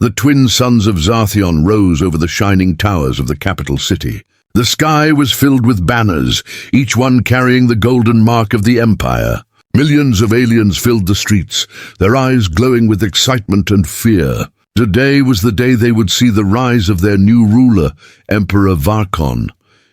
The twin suns of Zarthion rose over the shining towers of the capital city. The sky was filled with banners, each one carrying the golden mark of the Empire. Millions of aliens filled the streets, their eyes glowing with excitement and fear. Today was the day they would see the rise of their new ruler, Emperor Varkon.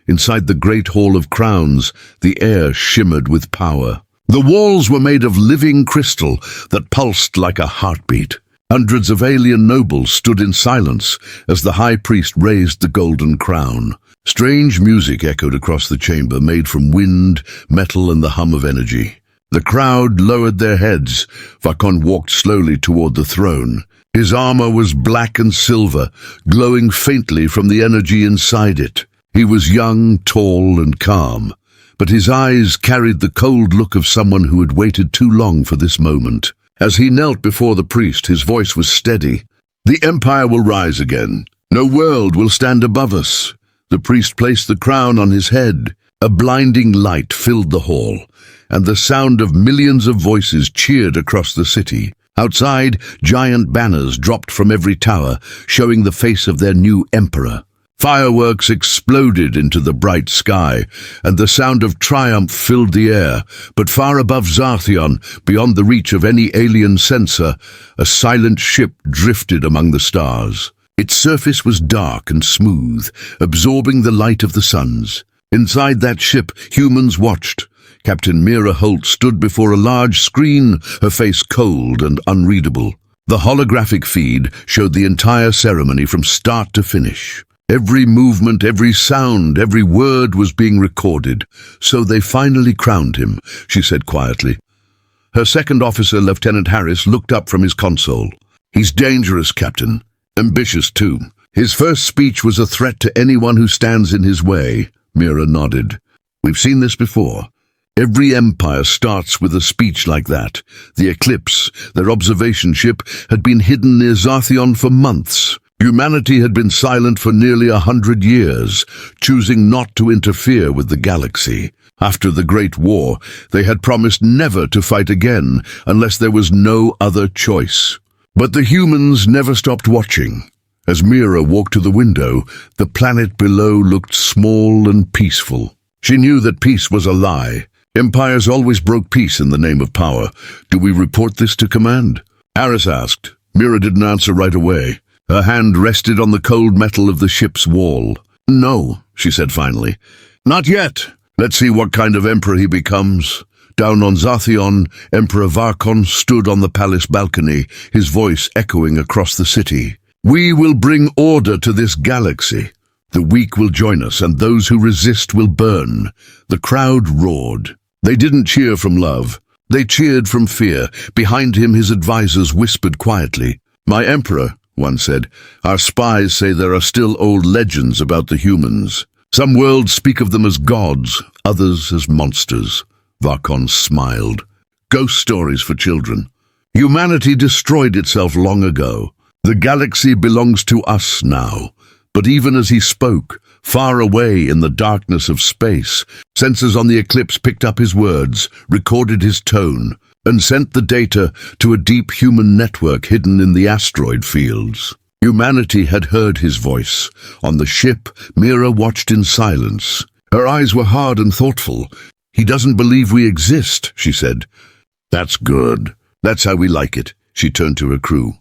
Inside the great Hall of Crowns, the air shimmered with power. The walls were made of living crystal that pulsed like a heartbeat. Hundreds of alien nobles stood in silence as the high priest raised the golden crown. Strange music echoed across the chamber, made from wind, metal, and the hum of energy. The crowd lowered their heads. Varkon walked slowly toward the throne. His armor was black and silver, glowing faintly from the energy inside it. He was young, tall, and calm, but his eyes carried the cold look of someone who had waited too long for this moment. As he knelt before the priest, his voice was steady. "The Empire will rise again. No world will stand above us." The priest placed the crown on his head. A blinding light filled the hall, and the sound of millions of voices cheered across the city. Outside, giant banners dropped from every tower, showing the face of their new emperor. Fireworks exploded into the bright sky, and the sound of triumph filled the air. But far above Zarthion, beyond the reach of any alien sensor, a silent ship drifted among the stars. Its surface was dark and smooth, absorbing the light of the suns. Inside that ship, humans watched. Captain Mira Holt stood before a large screen, her face cold and unreadable. The holographic feed showed the entire ceremony from start to finish. Every movement, every sound, every word was being recorded. "So they finally crowned him," she said quietly. Her second officer, Lieutenant Harris, looked up from his console. "He's dangerous, Captain. Ambitious, too. His first speech was a threat to anyone who stands in his way." Mira nodded. "We've seen this before. Every empire starts with a speech like that. The Eclipse, their observation ship, had been hidden near Zarthion for months. Humanity had been silent for nearly 100 years, choosing not to interfere with the galaxy. After the Great War, they had promised never to fight again unless there was no other choice. But the humans never stopped watching. As Mira walked to the window, the planet below looked small and peaceful. She knew that peace was a lie. Empires always broke peace in the name of power. "Do we report this to command?" Harris asked. Mira didn't answer right away. Her hand rested on the cold metal of the ship's wall. "No," she said finally. "Not yet. Let's see what kind of emperor he becomes." Down on Zarthion, Emperor Varkon stood on the palace balcony, his voice echoing across the city. "We will bring order to this galaxy. The weak will join us, and those who resist will burn." The crowd roared. They didn't cheer from love. They cheered from fear. Behind him, his advisors whispered quietly. "My emperor," one said, "our spies say there are still old legends about the humans. Some worlds speak of them as gods, others as monsters." Varkon smiled. "Ghost stories for children. Humanity destroyed itself long ago. The galaxy belongs to us now." But even as he spoke, far away in the darkness of space, sensors on the Eclipse picked up his words, recorded his tone, and sent the data to a deep human network hidden in the asteroid fields. Humanity had heard his voice. On the ship, Mira watched in silence. Her eyes were hard and thoughtful. "He doesn't believe we exist," she said. "That's good. That's how we like it." She turned to her crew.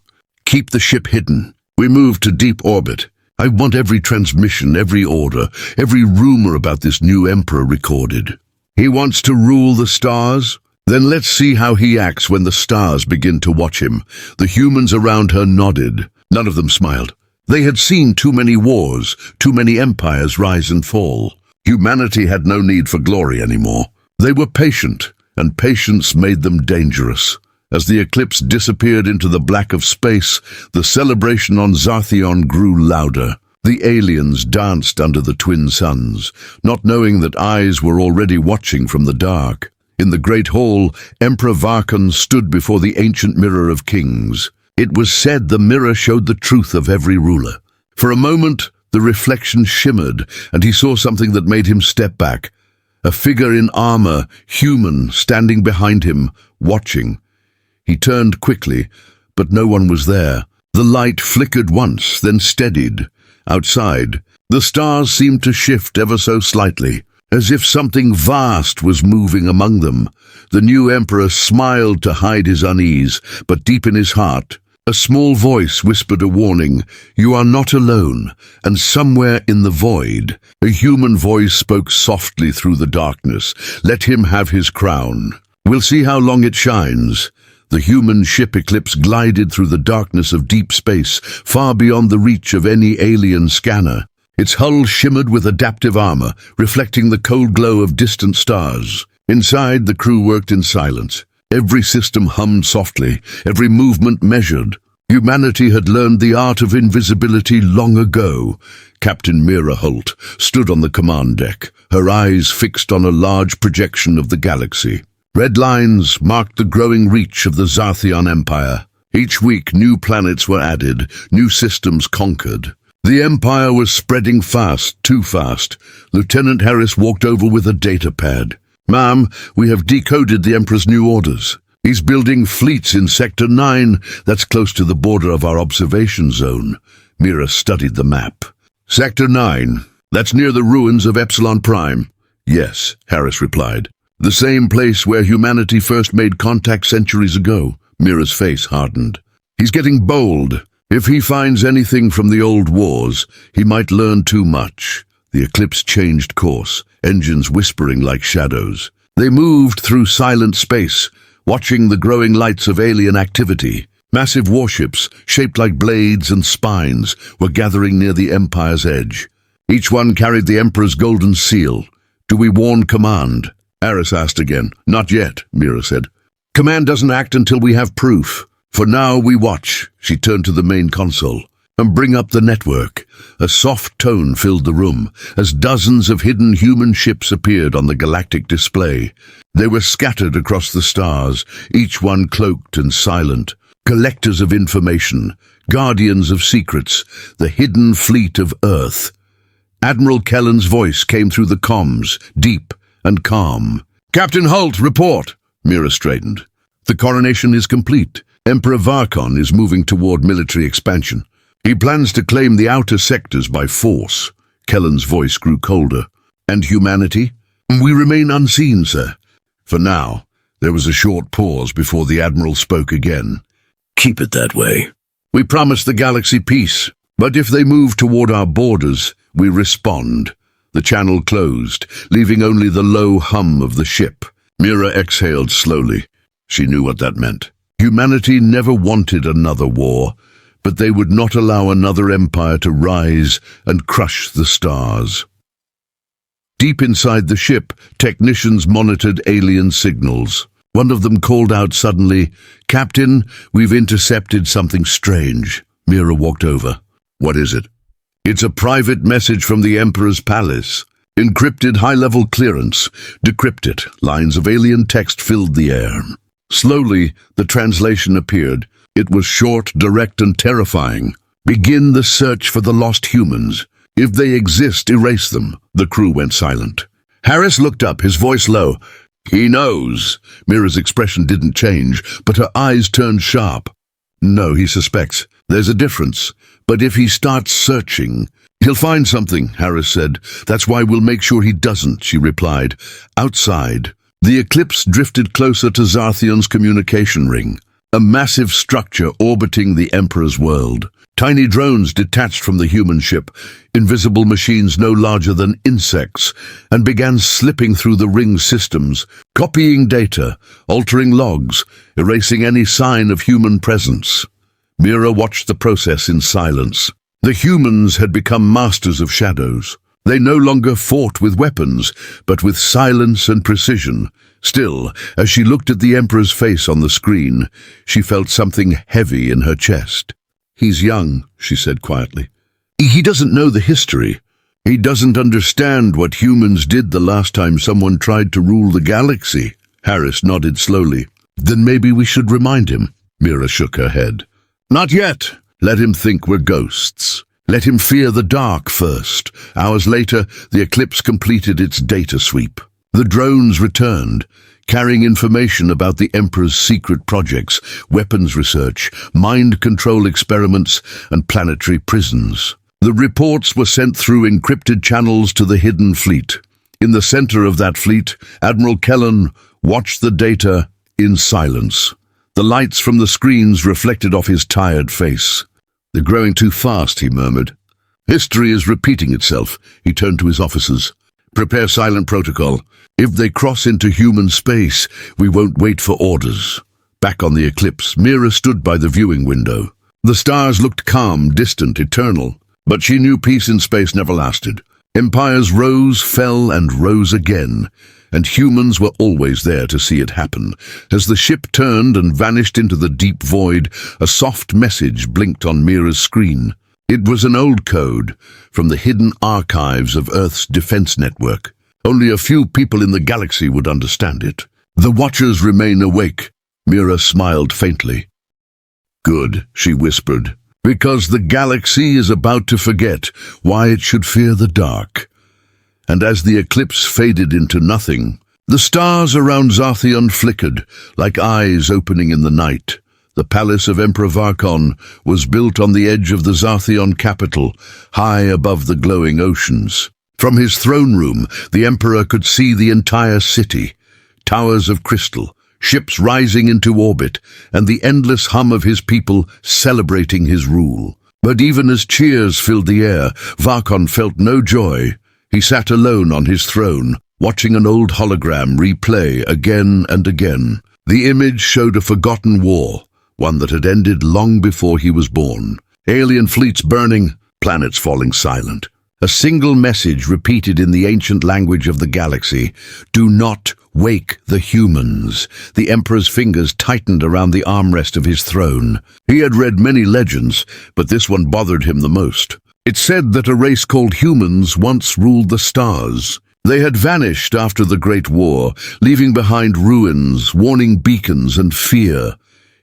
"Keep the ship hidden. We move to deep orbit. I want every transmission, every order, every rumor about this new emperor recorded. He wants to rule the stars? Then let's see how he acts when the stars begin to watch him." The humans around her nodded. None of them smiled. They had seen too many wars, too many empires rise and fall. Humanity had no need for glory anymore. They were patient, and patience made them dangerous. As the eclipse disappeared into the black of space, the celebration on Zarthion grew louder. The aliens danced under the twin suns, not knowing that eyes were already watching from the dark. In the great hall, Emperor Varkon stood before the ancient mirror of kings. It was said the mirror showed the truth of every ruler. For a moment, the reflection shimmered, and he saw something that made him step back. A figure in armor, human, standing behind him, watching. He turned quickly, but no one was there. The light flickered once, then steadied. Outside, the stars seemed to shift ever so slightly, as if something vast was moving among them. The new emperor smiled to hide his unease, but deep in his heart, a small voice whispered a warning. "You are not alone." And somewhere in the void, a human voice spoke softly through the darkness. "Let him have his crown. We'll see how long it shines." The human ship Eclipse glided through the darkness of deep space, far beyond the reach of any alien scanner. Its hull shimmered with adaptive armor, reflecting the cold glow of distant stars. Inside, the crew worked in silence. Every system hummed softly, every movement measured. Humanity had learned the art of invisibility long ago. Captain Mira Holt stood on the command deck, her eyes fixed on a large projection of the galaxy. Red lines marked the growing reach of the Zarthion Empire. Each week, new planets were added, new systems conquered. The Empire was spreading fast, too fast. Lieutenant Harris walked over with a data pad. "Ma'am, we have decoded the Emperor's new orders. He's building fleets in Sector 9, that's close to the border of our observation zone." Mira studied the map. "Sector 9, that's near the ruins of Epsilon Prime." "Yes," Harris replied. "The same place where humanity first made contact centuries ago." Mira's face hardened. "He's getting bold. If he finds anything from the old wars, he might learn too much." The Eclipse changed course, engines whispering like shadows. They moved through silent space, watching the growing lights of alien activity. Massive warships, shaped like blades and spines, were gathering near the Empire's edge. Each one carried the Emperor's golden seal. "Do we warn command?" Harris asked again. "Not yet," Mira said. "Command doesn't act until we have proof. For now, we watch." She turned to the main console. "And bring up the network." A soft tone filled the room, as dozens of hidden human ships appeared on the galactic display. They were scattered across the stars, each one cloaked and silent. Collectors of information, guardians of secrets, the hidden fleet of Earth. Admiral Kellen's voice came through the comms, deep and calm. "Captain Holt, report." Mira straightened. "The coronation is complete. Emperor Varkon is moving toward military expansion. He plans to claim the outer sectors by force." Kellen's voice grew colder. "And humanity?" "We remain unseen, sir." For now, there was a short pause before the Admiral spoke again. "Keep it that way. We promise the galaxy peace, but if they move toward our borders, we respond." The channel closed, leaving only the low hum of the ship. Mira exhaled slowly. She knew what that meant. Humanity never wanted another war, but they would not allow another empire to rise and crush the stars. Deep inside the ship, technicians monitored alien signals. One of them called out suddenly, "Captain, we've intercepted something strange." Mira walked over. "What is it?" "It's a private message from the Emperor's palace. Encrypted, high-level clearance. Decrypt it." Lines of alien text filled the air. Slowly, the translation appeared. It was short, direct, and terrifying. "Begin the search for the lost humans. If they exist, erase them." The crew went silent. Harris looked up, his voice low. "He knows." Mira's expression didn't change, but her eyes turned sharp. "No, he suspects. There's a difference. But if he starts searching, he'll find something," Harris said. "That's why we'll make sure he doesn't," she replied. Outside, the Eclipse drifted closer to Zarthion's communication ring, a massive structure orbiting the Emperor's world. Tiny drones detached from the human ship, invisible machines no larger than insects, and began slipping through the ring's systems, copying data, altering logs, erasing any sign of human presence. Mira watched the process in silence. The humans had become masters of shadows. They no longer fought with weapons, but with silence and precision. Still, as she looked at the Emperor's face on the screen, she felt something heavy in her chest. "He's young," she said quietly. "He doesn't know the history. He doesn't understand what humans did the last time someone tried to rule the galaxy." Harris nodded slowly. "Then maybe we should remind him." Mira shook her head. "Not yet. Let him think we're ghosts. Let him fear the dark first." Hours later, the Eclipse completed its data sweep. The drones returned, carrying information about the Emperor's secret projects, weapons research, mind control experiments, and planetary prisons. The reports were sent through encrypted channels to the hidden fleet. In the center of that fleet, Admiral Kellen watched the data in silence. The lights from the screens reflected off his tired face. "They're growing too fast," he murmured. "History is repeating itself." He turned to his officers. "Prepare silent protocol. If they cross into human space, we won't wait for orders." Back on the Eclipse, Mira stood by the viewing window. The stars looked calm, distant, eternal. But she knew peace in space never lasted. Empires rose, fell, and rose again, and humans were always there to see it happen. As the ship turned and vanished into the deep void, a soft message blinked on Mira's screen. It was an old code from the hidden archives of Earth's defense network. Only a few people in the galaxy would understand it. "The Watchers remain awake," Mira smiled faintly. "Good," she whispered. "Because the galaxy is about to forget why it should fear the dark." And as the eclipse faded into nothing, the stars around Zarthion flickered like eyes opening in the night. The palace of Emperor Varkon was built on the edge of the Zarthion capital, high above the glowing oceans. From his throne room, the emperor could see the entire city, towers of crystal, ships rising into orbit, and the endless hum of his people celebrating his rule. But even as cheers filled the air, Varkon felt no joy. He sat alone on his throne, watching an old hologram replay again and again. The image showed a forgotten war, one that had ended long before he was born. Alien fleets burning, planets falling silent. A single message repeated in the ancient language of the galaxy: "Do not wake the humans." The Emperor's fingers tightened around the armrest of his throne. He had read many legends, but this one bothered him the most. It said that a race called humans once ruled the stars. They had vanished after the Great War, leaving behind ruins, warning beacons, and fear.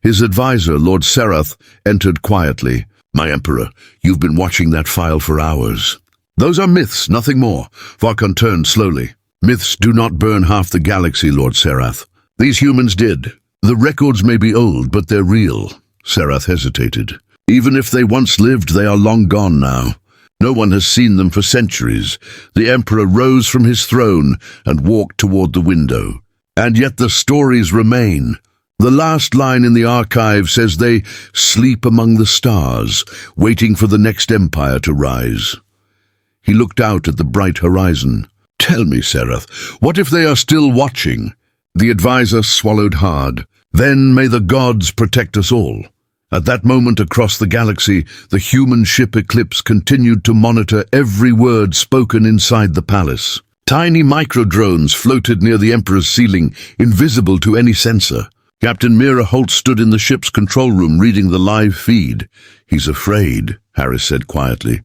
His advisor, Lord Serath, entered quietly. "My Emperor, you've been watching that file for hours." "Those are myths, nothing more." Varkon turned slowly. "Myths do not burn half the galaxy, Lord Serath. These humans did. The records may be old, but they're real." Serath hesitated. "Even if they once lived, they are long gone now. No one has seen them for centuries." The Emperor rose from his throne and walked toward the window. "And yet the stories remain. The last line in the archive says they sleep among the stars, waiting for the next empire to rise." He looked out at the bright horizon. "Tell me, Serath, what if they are still watching?" The advisor swallowed hard. "Then may the gods protect us all." At that moment across the galaxy, the human ship Eclipse continued to monitor every word spoken inside the palace. Tiny micro-drones floated near the Emperor's ceiling, invisible to any sensor. Captain Mira Holt stood in the ship's control room reading the live feed. "He's afraid," Harris said quietly.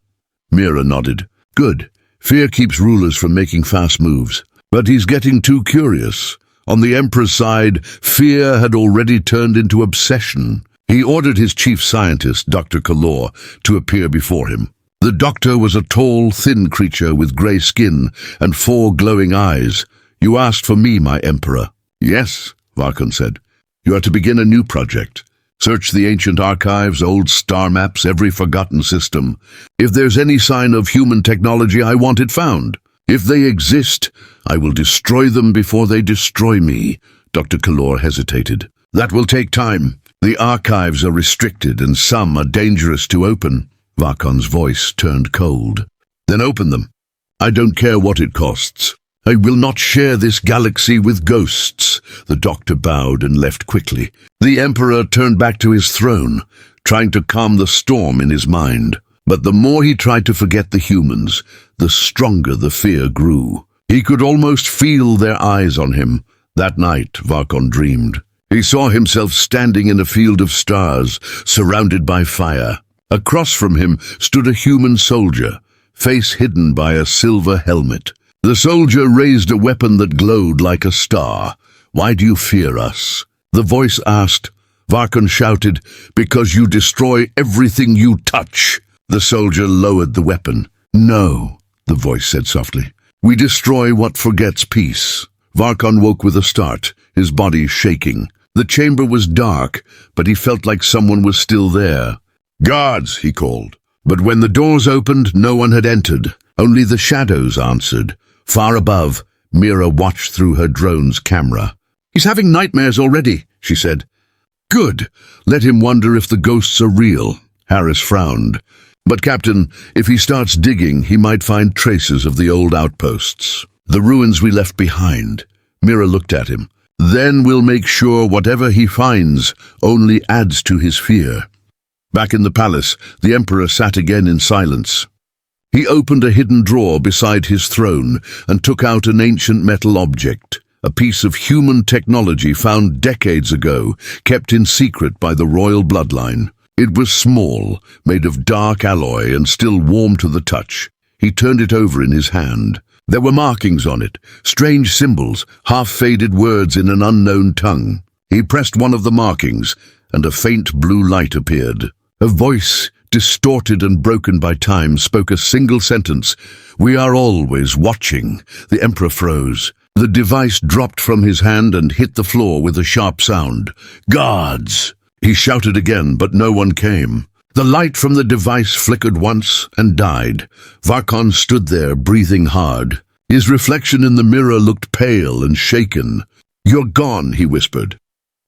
Mira nodded. "Good. Fear keeps rulers from making fast moves. But he's getting too curious." On the Emperor's side, fear had already turned into obsession. He ordered his chief scientist, Dr. Kalor, to appear before him. The doctor was a tall, thin creature with grey skin and 4 glowing eyes. "You asked for me, my Emperor." "Yes," Varkon said. "You are to begin a new project. Search the ancient archives, old star maps, every forgotten system. If there's any sign of human technology, I want it found. If they exist, I will destroy them before they destroy me." Dr. Kalor hesitated. "That will take time. The archives are restricted and some are dangerous to open." Varkon's voice turned cold. "Then open them. I don't care what it costs. I will not share this galaxy with ghosts." The doctor bowed and left quickly. The Emperor turned back to his throne, trying to calm the storm in his mind. But the more he tried to forget the humans, the stronger the fear grew. He could almost feel their eyes on him. That night, Varkon dreamed. He saw himself standing in a field of stars, surrounded by fire. Across from him stood a human soldier, face hidden by a silver helmet. The soldier raised a weapon that glowed like a star. "Why do you fear us?" the voice asked. Varkon shouted, "Because you destroy everything you touch." The soldier lowered the weapon. "No," the voice said softly. "We destroy what forgets peace." Varkon woke with a start. his body shaking. The chamber was dark, but he felt like someone was still there. "Guards," he called. But when the doors opened, no one had entered. Only the shadows answered. Far above, Mira watched through her drone's camera. "He's having nightmares already," she said. "Good. Let him wonder if the ghosts are real." Harris frowned. "But, Captain, if he starts digging, he might find traces of the old outposts. The ruins we left behind." Mira looked at him. "Then we'll make sure whatever he finds only adds to his fear." Back in the palace, the Emperor sat again in silence. He opened a hidden drawer beside his throne and took out an ancient metal object, a piece of human technology found decades ago, kept in secret by the royal bloodline. It was small, made of dark alloy and still warm to the touch. He turned it over in his hand. There were markings on it, strange symbols, half-faded words in an unknown tongue. He pressed one of the markings, and a faint blue light appeared. A voice, distorted and broken by time, spoke a single sentence. "We are always watching." The Emperor froze. The device dropped from his hand and hit the floor with a sharp sound. "Guards!" He shouted again, but no one came. The light from the device flickered once and died. Varkon stood there, breathing hard. His reflection in the mirror looked pale and shaken. "You're gone," he whispered.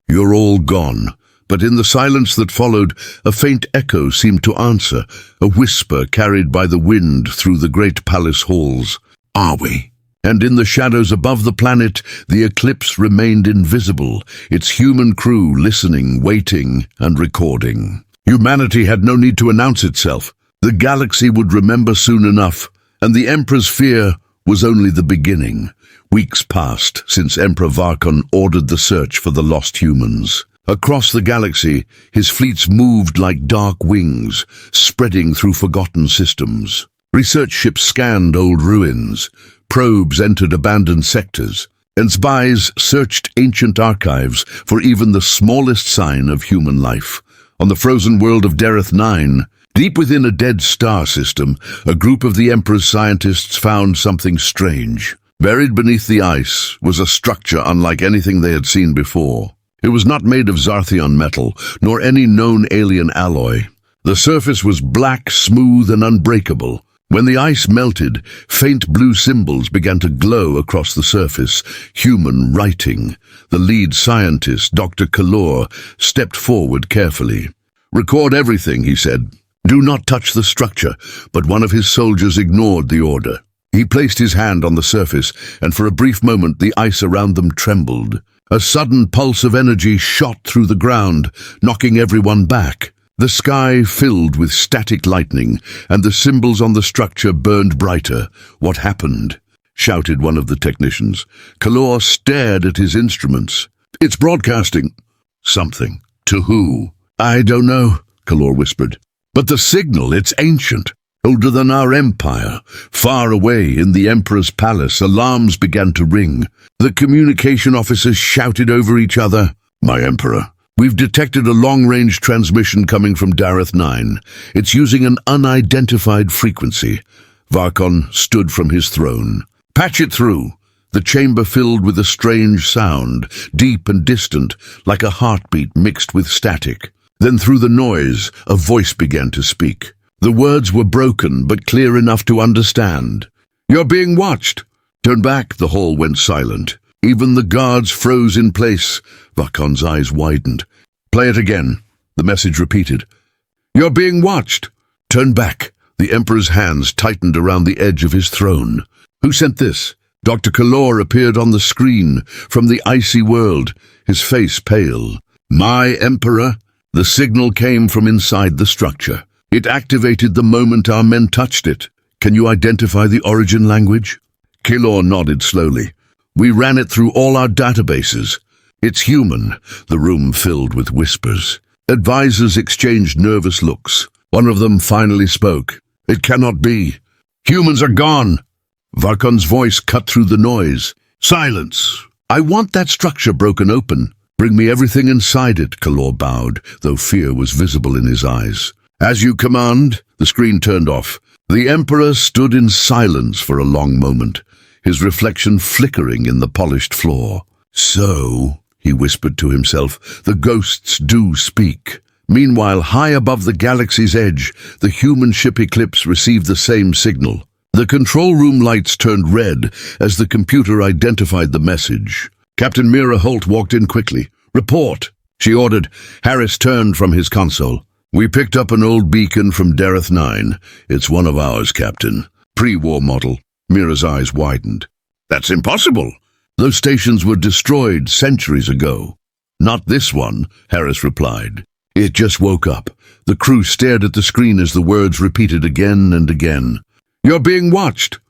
"You're all gone." But in the silence that followed, a faint echo seemed to answer, a whisper carried by the wind through the great palace halls. "Are we?" And in the shadows above the planet, the eclipse remained invisible, its human crew listening, waiting, and recording. Humanity had no need to announce itself. The galaxy would remember soon enough, and the Emperor's fear was only the beginning. Weeks passed since Emperor Varkon ordered the search for the lost humans. Across the galaxy, his fleets moved like dark wings, spreading through forgotten systems. Research ships scanned old ruins, probes entered abandoned sectors, and spies searched ancient archives for even the smallest sign of human life. On the frozen world of Dareth 9, deep within a dead star system, a group of the Emperor's scientists found something strange. Buried beneath the ice was a structure unlike anything they had seen before. It was not made of Zarthion metal, nor any known alien alloy. The surface was black, smooth, and unbreakable. When the ice melted, faint blue symbols began to glow across the surface, human writing. The lead scientist, Dr. Kalor, stepped forward carefully. "Record everything," he said. "Do not touch the structure," but one of his soldiers ignored the order. He placed his hand on the surface, and for a brief moment the ice around them trembled. A sudden pulse of energy shot through the ground, knocking everyone back. The sky filled with static lightning, and the symbols on the structure burned brighter. "What happened?" shouted one of the technicians. Kalor stared at his instruments. "It's broadcasting." "Something. To who?" "I don't know," Kalor whispered. "But the signal, it's ancient. Older than our empire." Far away in the Emperor's palace, alarms began to ring. The communication officers shouted over each other. "My Emperor, we've detected a long-range transmission coming from Dareth 9. It's using an unidentified frequency." Varkon stood from his throne. "Patch it through." The chamber filled with a strange sound, deep and distant, like a heartbeat mixed with static. Then through the noise, a voice began to speak. The words were broken, but clear enough to understand. "You're being watched." "Turn back." The hall went silent. Even the guards froze in place. Varkon's eyes widened. "Play it again." The message repeated. "You're being watched." "Turn back." The Emperor's hands tightened around the edge of his throne. "Who sent this?" Dr. Kalor appeared on the screen from the icy world, his face pale. "My Emperor." The signal came from inside the structure. It activated the moment our men touched it. "Can you identify the origin language?" Kalor nodded slowly. "We ran it through all our databases. It's human." The room filled with whispers. Advisors exchanged nervous looks. One of them finally spoke. "It cannot be. Humans are gone." Varkon's voice cut through the noise. "Silence. I want that structure broken open." "Bring me everything inside it," Kalor bowed, though fear was visible in his eyes. "As you command." The screen turned off. The Emperor stood in silence for a long moment, his reflection flickering in the polished floor. So, he whispered to himself, the ghosts do speak. Meanwhile, high above the galaxy's edge, the human ship Eclipse received the same signal. The control room lights turned red as the computer identified the message. Captain Mira Holt walked in quickly. "Report," she ordered. Harris turned from his console. "We picked up an old beacon from Dareth 9. It's one of ours, Captain. Pre-war model." Mira's eyes widened. "That's impossible. Those stations were destroyed centuries ago." "Not this one," Harris replied. "It just woke up." The crew stared at the screen as the words repeated again and again. "You're being watched."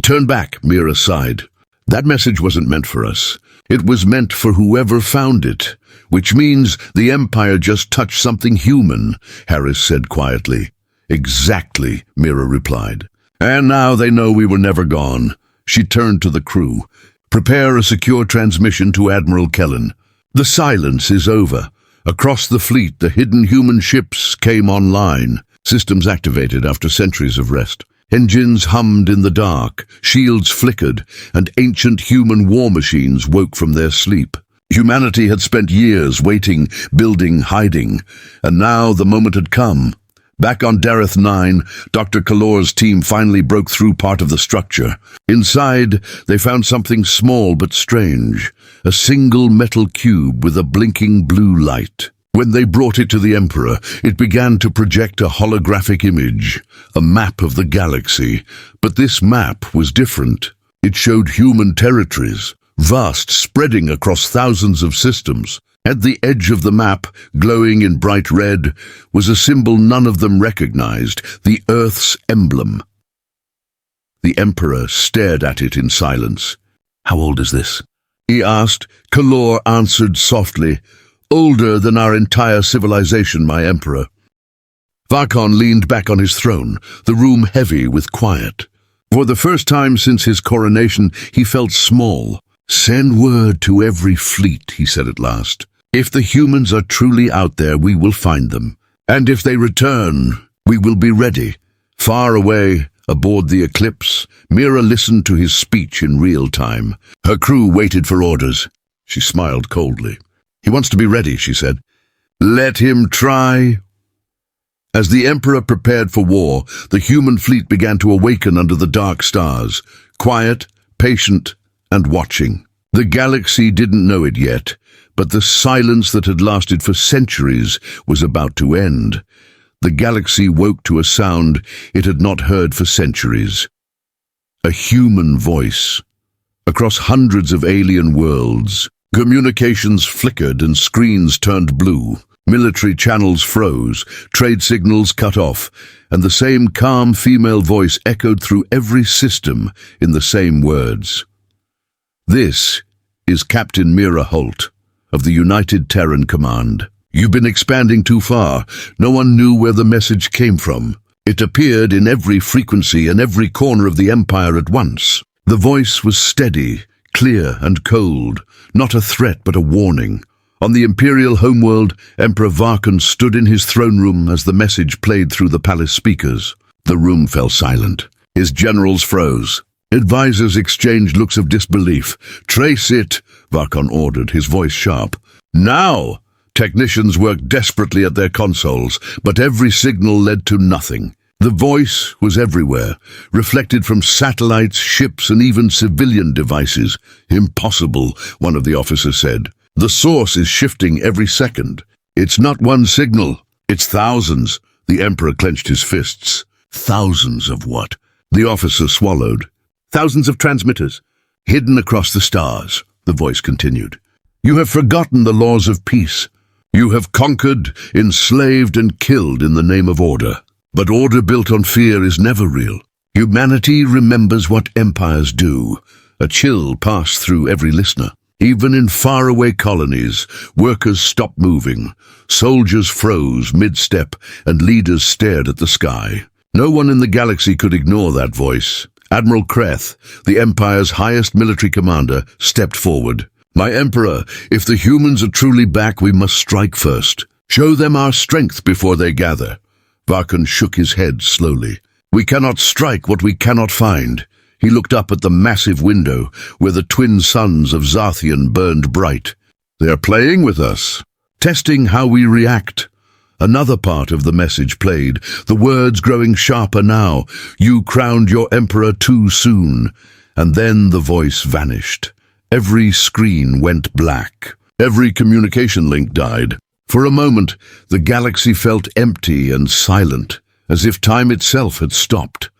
"Turn back," Mira sighed. "That message wasn't meant for us. It was meant for whoever found it, which means the Empire just touched something human," Harris said quietly. "Exactly," Mira replied. "And now they know we were never gone." She turned to the crew. "Prepare a secure transmission to Admiral Kellen. The silence is over. Across the fleet, the hidden human ships came online. Systems activated after centuries of rest. Engines hummed in the dark, shields flickered, and ancient human war machines woke from their sleep. Humanity had spent years waiting, building, hiding, and now the moment had come. Back on Dareth 9, Dr. Kalor's team finally broke through part of the structure. Inside, they found something small but strange, a single metal cube with a blinking blue light. When they brought it to the Emperor, it began to project a holographic image, a map of the galaxy. But this map was different. It showed human territories, vast, spreading across thousands of systems. At the edge of the map, glowing in bright red, was a symbol none of them recognized, the Earth's emblem. The Emperor stared at it in silence. "How old is this?" he asked. Kalor answered softly, "Older than our entire civilization, my Emperor." Varkon leaned back on his throne, the room heavy with quiet. For the first time since his coronation, he felt small. "Send word to every fleet," he said at last. "If the humans are truly out there, we will find them. And if they return, we will be ready." Far away, aboard the Eclipse, Mira listened to his speech in real time. Her crew waited for orders. She smiled coldly. "He wants to be ready," she said. "Let him try." As the Emperor prepared for war, the human fleet began to awaken under the dark stars, quiet, patient, and watching. The galaxy didn't know it yet, but the silence that had lasted for centuries was about to end. The galaxy woke to a sound it had not heard for centuries. A human voice. Across hundreds of alien worlds, communications flickered and screens turned blue. Military channels froze, trade signals cut off, and the same calm female voice echoed through every system in the same words. "This is Captain Mira Holt of the United Terran Command. You've been expanding too far. No one knew where the message came from. It appeared in every frequency and every corner of the Empire at once." The voice was steady, clear and cold, not a threat but a warning. On the Imperial homeworld, Emperor Varkon stood in his throne room as the message played through the palace speakers. The room fell silent. His generals froze. Advisors exchanged looks of disbelief. "Trace it," Varkon ordered, his voice sharp. "Now!" Technicians worked desperately at their consoles, but every signal led to nothing. The voice was everywhere, reflected from satellites, ships, and even civilian devices. "Impossible," one of the officers said. "The source is shifting every second. It's not one signal, it's thousands." The Emperor clenched his fists. "Thousands of what?" The officer swallowed. "Thousands of transmitters, hidden across the stars," the voice continued. "You have forgotten the laws of peace. You have conquered, enslaved, and killed in the name of order. But order built on fear is never real. Humanity remembers what empires do." A chill passed through every listener. Even in faraway colonies, workers stopped moving. Soldiers froze mid-step, and leaders stared at the sky. No one in the galaxy could ignore that voice. Admiral Kreth, the Empire's highest military commander, stepped forward. "My Emperor, if the humans are truly back, we must strike first. Show them our strength before they gather." Varkon shook his head slowly. "We cannot strike what we cannot find." He looked up at the massive window where the twin suns of Zathian burned bright. "They are playing with us, testing how we react." Another part of the message played, the words growing sharper now. "You crowned your emperor too soon." And then the voice vanished. Every screen went black. Every communication link died. For a moment, the galaxy felt empty and silent, as if time itself had stopped.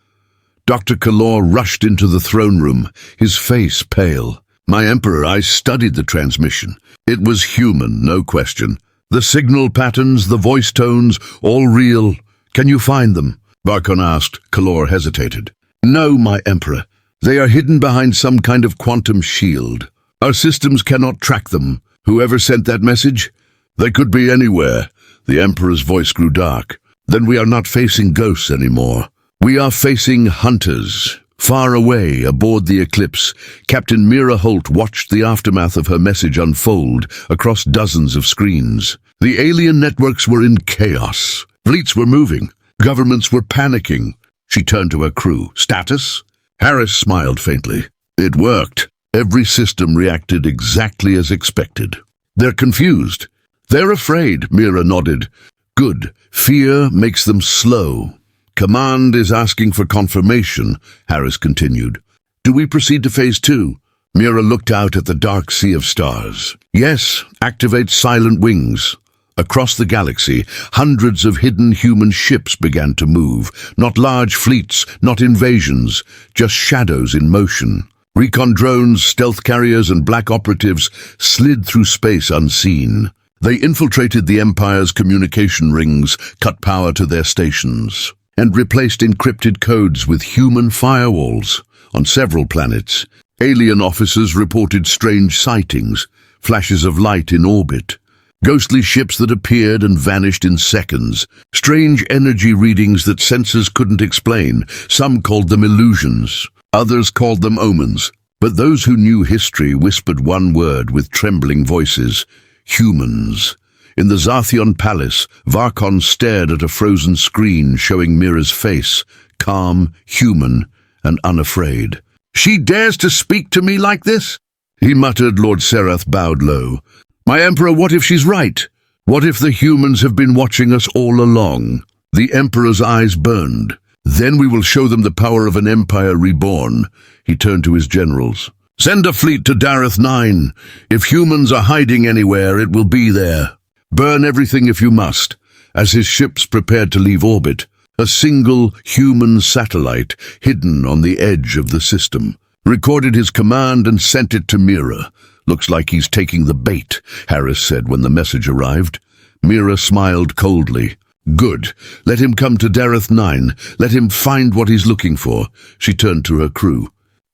Dr. Kalor rushed into the throne room, his face pale. "My Emperor, I studied the transmission. It was human, no question. The signal patterns, the voice tones, all real. Can you find them?" Varkon asked. Kalor hesitated. "No, my Emperor. They are hidden behind some kind of quantum shield. Our systems cannot track them. Whoever sent that message? They could be anywhere." The Emperor's voice grew dark. "Then we are not facing ghosts anymore. We are facing hunters." Far away, aboard the Eclipse, Captain Mira Holt watched the aftermath of her message unfold across dozens of screens. The alien networks were in chaos. Fleets were moving. Governments were panicking. She turned to her crew. "Status?" Harris smiled faintly. "It worked. Every system reacted exactly as expected." "They're confused. They're afraid," Mira nodded. "Good. Fear makes them slow." "Command is asking for confirmation," Harris continued. "Do we proceed to Phase 2? Mira looked out at the dark sea of stars. "Yes, activate silent wings." Across the galaxy, hundreds of hidden human ships began to move. Not large fleets, not invasions, just shadows in motion. Recon drones, stealth carriers, and black operatives slid through space unseen. They infiltrated the Empire's communication rings, cut power to their stations, and replaced encrypted codes with human firewalls. On several planets, alien officers reported strange sightings, flashes of light in orbit, ghostly ships that appeared and vanished in seconds, strange energy readings that sensors couldn't explain. Some called them illusions, others called them omens. But those who knew history whispered one word with trembling voices: humans. In the Zathion palace, Varkon stared at a frozen screen showing Mira's face, calm, human, and unafraid. "She dares to speak to me like this?" he muttered. Lord Serath bowed low. "My Emperor, what if she's right? What if the humans have been watching us all along?" The Emperor's eyes burned. "Then we will show them the power of an empire reborn." He turned to his generals. "Send a fleet to Dareth 9. If humans are hiding anywhere, it will be there. Burn everything if you must." As his ships prepared to leave orbit, a single human satellite, hidden on the edge of the system, recorded his command and sent it to Mira. "Looks like he's taking the bait," Harris said when the message arrived. Mira smiled coldly. "Good. Let him come to Dareth 9. Let him find what he's looking for." She turned to her crew.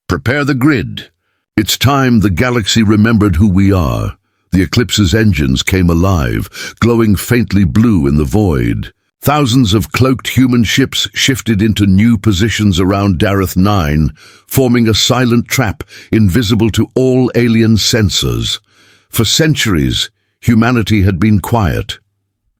"Prepare the grid. It's time the galaxy remembered who we are." The Eclipse's engines came alive, glowing faintly blue in the void. Thousands of cloaked human ships shifted into new positions around Dareth 9, forming a silent trap invisible to all alien sensors. For centuries, humanity had been quiet.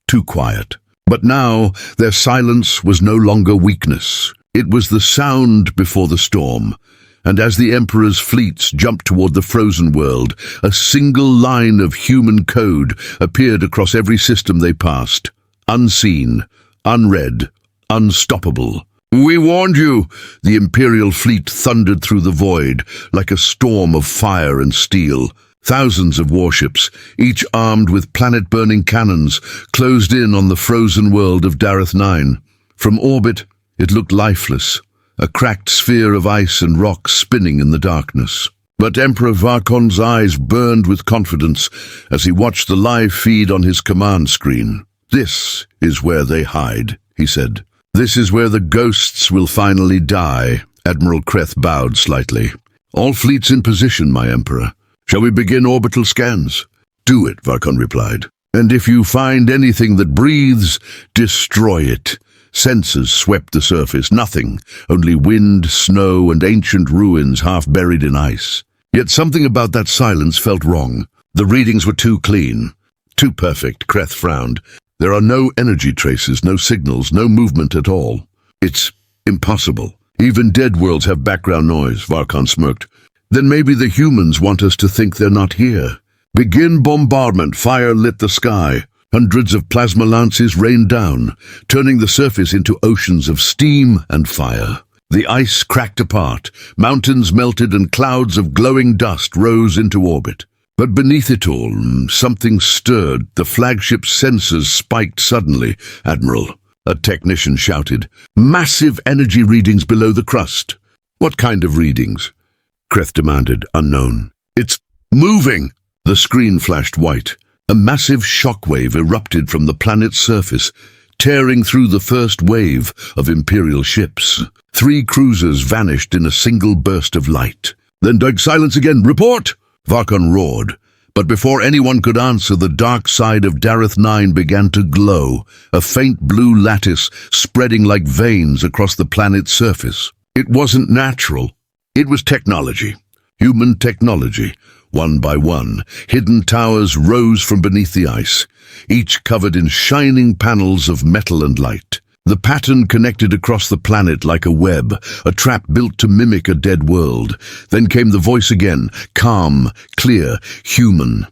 Too quiet. But now, their silence was no longer weakness. It was the sound before the storm. And as the Emperor's fleets jumped toward the frozen world, a single line of human code appeared across every system they passed. Unseen, unread, unstoppable. "We warned you!" The Imperial fleet thundered through the void, like a storm of fire and steel. Thousands of warships, each armed with planet-burning cannons, closed in on the frozen world of Dareth 9. From orbit, it looked lifeless, a cracked sphere of ice and rock spinning in the darkness. But Emperor Varkon's eyes burned with confidence as he watched the live feed on his command screen. "This is where they hide," he said. "This is where the ghosts will finally die." Admiral Kreth bowed slightly. "All fleets in position, my Emperor. Shall we begin orbital scans?" "Do it," Varkon replied. "And if you find anything that breathes, destroy it." Sensors swept the surface. Nothing, only wind, snow, and ancient ruins half buried in ice. Yet something about that silence felt wrong. The readings were too clean, too perfect. Kreth frowned. "There are no energy traces, no signals, no movement at all." "It's impossible." Even dead worlds have background noise, Varkon smirked. Then maybe the humans want us to think they're not here. Begin bombardment. Fire lit the sky. Hundreds of plasma lances rained down, turning the surface into oceans of steam and fire. The ice cracked apart, mountains melted, and clouds of glowing dust rose into orbit. But beneath it all, something stirred. The flagship's sensors spiked suddenly. "Admiral," a technician shouted. "Massive energy readings below the crust." "What kind of readings?" Kreth demanded, unknown. "It's moving!" The screen flashed white. A massive shockwave erupted from the planet's surface, tearing through the first wave of Imperial ships. 3 cruisers vanished in a single burst of light. "Then silence again. Report!" Varkon roared. But before anyone could answer, the dark side of Dareth 9 began to glow, a faint blue lattice spreading like veins across the planet's surface. It wasn't natural. It was technology. Human technology. One by one, hidden towers rose from beneath the ice, each covered in shining panels of metal and light. The pattern connected across the planet like a web, a trap built to mimic a dead world. Then came the voice again, calm, clear, human.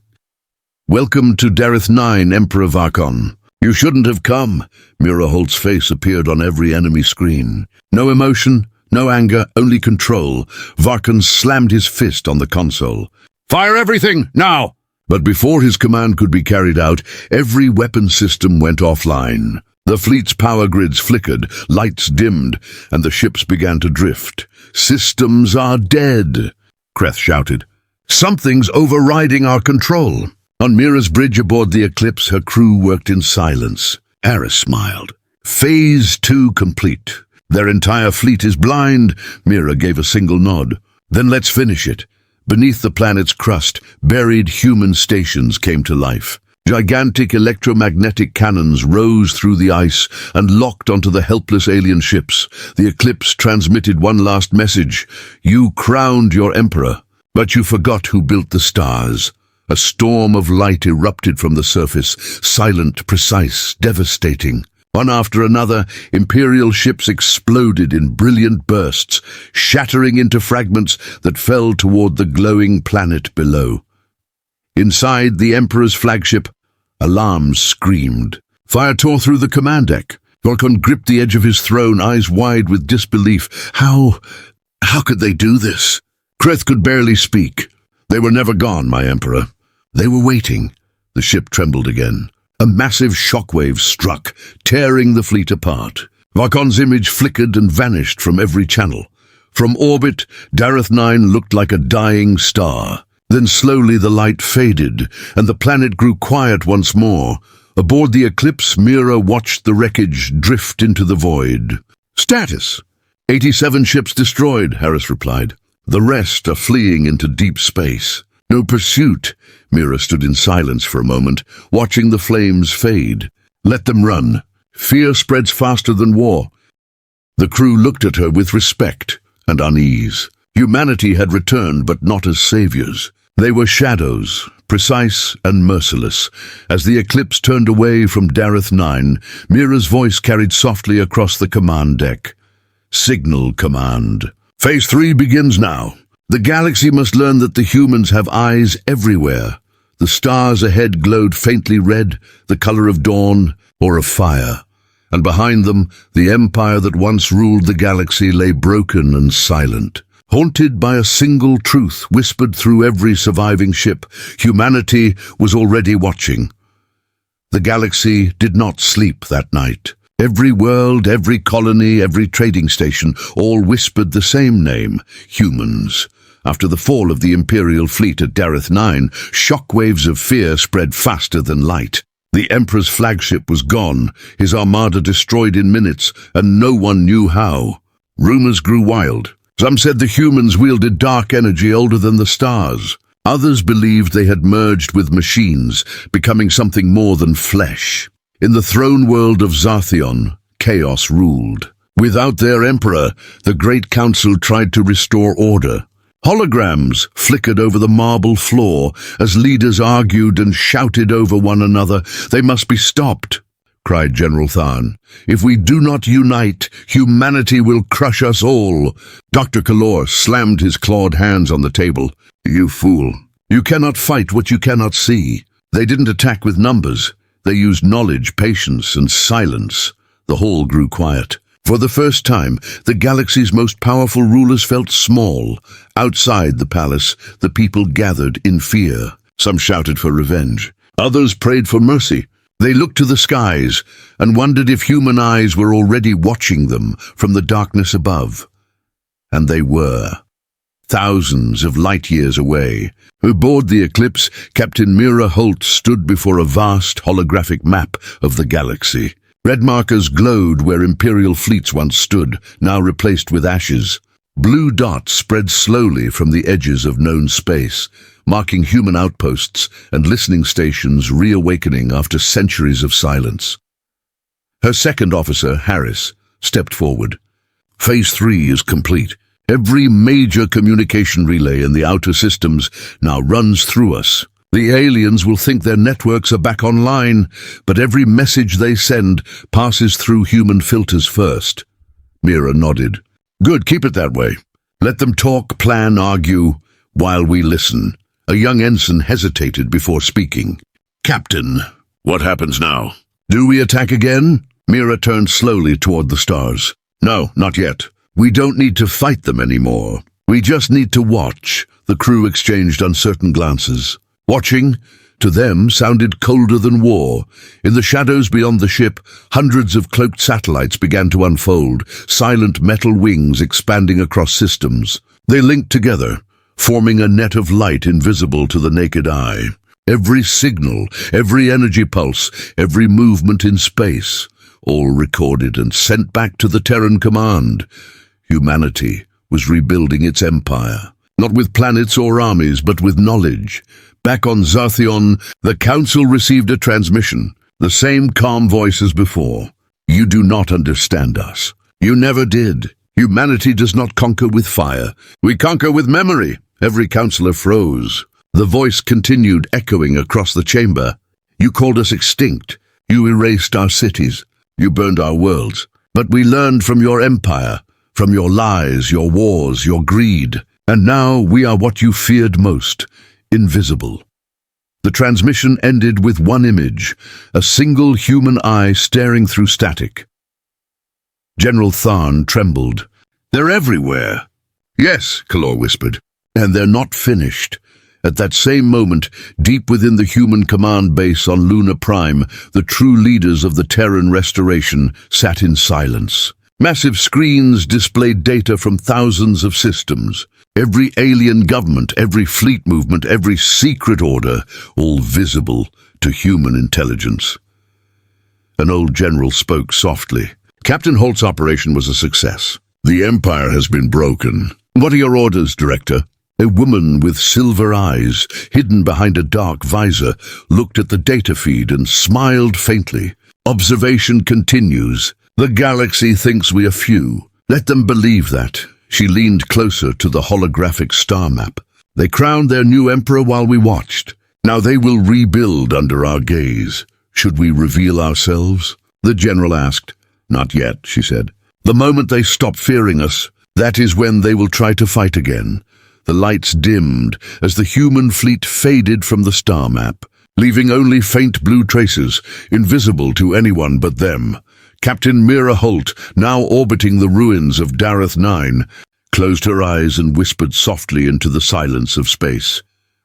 "Welcome to Dareth 9, Emperor Varkon. You shouldn't have come." Mira Holt's face appeared on every enemy screen. No emotion, no anger, only control. Varkon slammed his fist on the console. "Fire everything, now!" But before his command could be carried out, every weapon system went offline. The fleet's power grids flickered, lights dimmed, and the ships began to drift. "Systems are dead," Kreth shouted. "Something's overriding our control." On Mira's bridge aboard the Eclipse, her crew worked in silence. Aris smiled. "Phase 2 complete. Their entire fleet is blind." Mira gave a single nod. "Then let's finish it." Beneath the planet's crust, buried human stations came to life. Gigantic electromagnetic cannons rose through the ice and locked onto the helpless alien ships. The Eclipse transmitted one last message. "You crowned your emperor, but you forgot who built the stars." A storm of light erupted from the surface, silent, precise, devastating. One after another, Imperial ships exploded in brilliant bursts, shattering into fragments that fell toward the glowing planet below. Inside the Emperor's flagship, alarms screamed. Fire tore through the command deck. Varkon gripped the edge of his throne, eyes wide with disbelief. How could they do this? Kreth could barely speak. "They were never gone, my Emperor. They were waiting." The ship trembled again. A massive shockwave struck, tearing the fleet apart. Varkon's image flickered and vanished from every channel. From orbit, Dareth 9 looked like a dying star. Then slowly the light faded, and the planet grew quiet once more. Aboard the Eclipse, Mira watched the wreckage drift into the void. "Status: 87 ships destroyed," Harris replied. "The rest are fleeing into deep space." "No pursuit." Mira stood in silence for a moment, watching the flames fade. "Let them run. Fear spreads faster than war." The crew looked at her with respect and unease. Humanity had returned, but not as saviors. They were shadows, precise and merciless. As the Eclipse turned away from Dareth 9, Mira's voice carried softly across the command deck. "Signal command. Phase 3 begins now. The galaxy must learn that the humans have eyes everywhere." The stars ahead glowed faintly red, the color of dawn or of fire. And behind them, the empire that once ruled the galaxy lay broken and silent. Haunted by a single truth whispered through every surviving ship, humanity was already watching. The galaxy did not sleep that night. Every world, every colony, every trading station, all whispered the same name: humans. After the fall of the Imperial fleet at Dareth 9, shockwaves of fear spread faster than light. The Emperor's flagship was gone, his armada destroyed in minutes, and no one knew how. Rumors grew wild. Some said the humans wielded dark energy older than the stars. Others believed they had merged with machines, becoming something more than flesh. In the throne world of Zarthion, chaos ruled. Without their emperor, the Great Council tried to restore order. Holograms flickered over the marble floor as leaders argued and shouted over one another. They must be stopped. cried General Tharn. "If we do not unite, humanity will crush us all." Dr. Kalor slammed his clawed hands on the table. "You fool. You cannot fight what you cannot see." They didn't attack with numbers. They used knowledge, patience, and silence. The hall grew quiet. For the first time, the galaxy's most powerful rulers felt small. Outside the palace, the people gathered in fear. Some shouted for revenge. Others prayed for mercy. They looked to the skies and wondered if human eyes were already watching them from the darkness above. And they were. Thousands of light years away. Aboard the Eclipse, Captain Mira Holt stood before a vast holographic map of the galaxy. Red markers glowed where Imperial fleets once stood, now replaced with ashes. Blue dots spread slowly from the edges of known space, marking human outposts and listening stations reawakening after centuries of silence. Her second officer, Harris, stepped forward. Phase 3 is complete. Every major communication relay in the outer systems now runs through us. The aliens will think their networks are back online, but every message they send passes through human filters first. Mira nodded. "Good, keep it that way. Let them talk, plan, argue, while we listen." A young ensign hesitated before speaking. "Captain, what happens now? Do we attack again?" Mira turned slowly toward the stars. "No, not yet. We don't need to fight them anymore. We just need to watch." The crew exchanged uncertain glances. Watching, to them, sounded colder than war. In the shadows beyond the ship, hundreds of cloaked satellites began to unfold, silent metal wings expanding across systems. They linked together, forming a net of light invisible to the naked eye. Every signal, every energy pulse, every movement in space, all recorded and sent back to the Terran command. Humanity was rebuilding its empire, not with planets or armies, but with knowledge. Back on Zarthion, the Council received a transmission, the same calm voice as before. "You do not understand us. You never did. Humanity does not conquer with fire. We conquer with memory." Every councillor froze. The voice continued, echoing across the chamber. "You called us extinct. You erased our cities. You burned our worlds. But we learned from your empire, from your lies, your wars, your greed. And now we are what you feared most. Invisible." The transmission ended with one image, a single human eye staring through static. General Tharn trembled. "They're everywhere." "Yes," Kalor whispered, "and they're not finished." At that same moment, deep within the human command base on Luna Prime, the true leaders of the Terran Restoration sat in silence. Massive screens displayed data from thousands of systems. Every alien government, every fleet movement, every secret order, all visible to human intelligence. An old general spoke softly. "Captain Holt's operation was a success. The Empire has been broken. What are your orders, Director?" A woman with silver eyes, hidden behind a dark visor, looked at the data feed and smiled faintly. "Observation continues. The galaxy thinks we are few. Let them believe that." She leaned closer to the holographic star map. "They crowned their new emperor while we watched. Now they will rebuild under our gaze. Should we reveal ourselves?" The general asked. "Not yet," she said. "The moment they stop fearing us, that is when they will try to fight again." The lights dimmed as the human fleet faded from the star map, leaving only faint blue traces, invisible to anyone but them. Captain Mira Holt, now orbiting the ruins of Dareth 9, closed her eyes and whispered softly into the silence of space.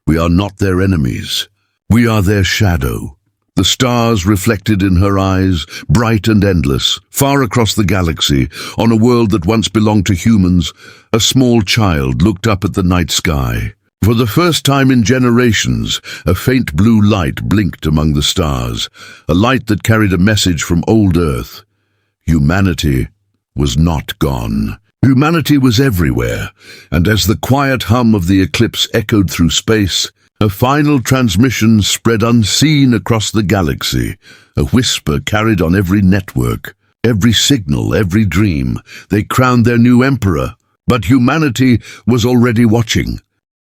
"We are not their enemies. We are their shadow." The stars reflected in her eyes, bright and endless, far across the galaxy, on a world that once belonged to humans. A small child looked up at the night sky. For the first time in generations, a faint blue light blinked among the stars, a light that carried a message from old Earth. Humanity was not gone. Humanity was everywhere, and as the quiet hum of the eclipse echoed through space, a final transmission spread unseen across the galaxy, a whisper carried on every network, every signal, every dream. They crowned their new emperor, but humanity was already watching.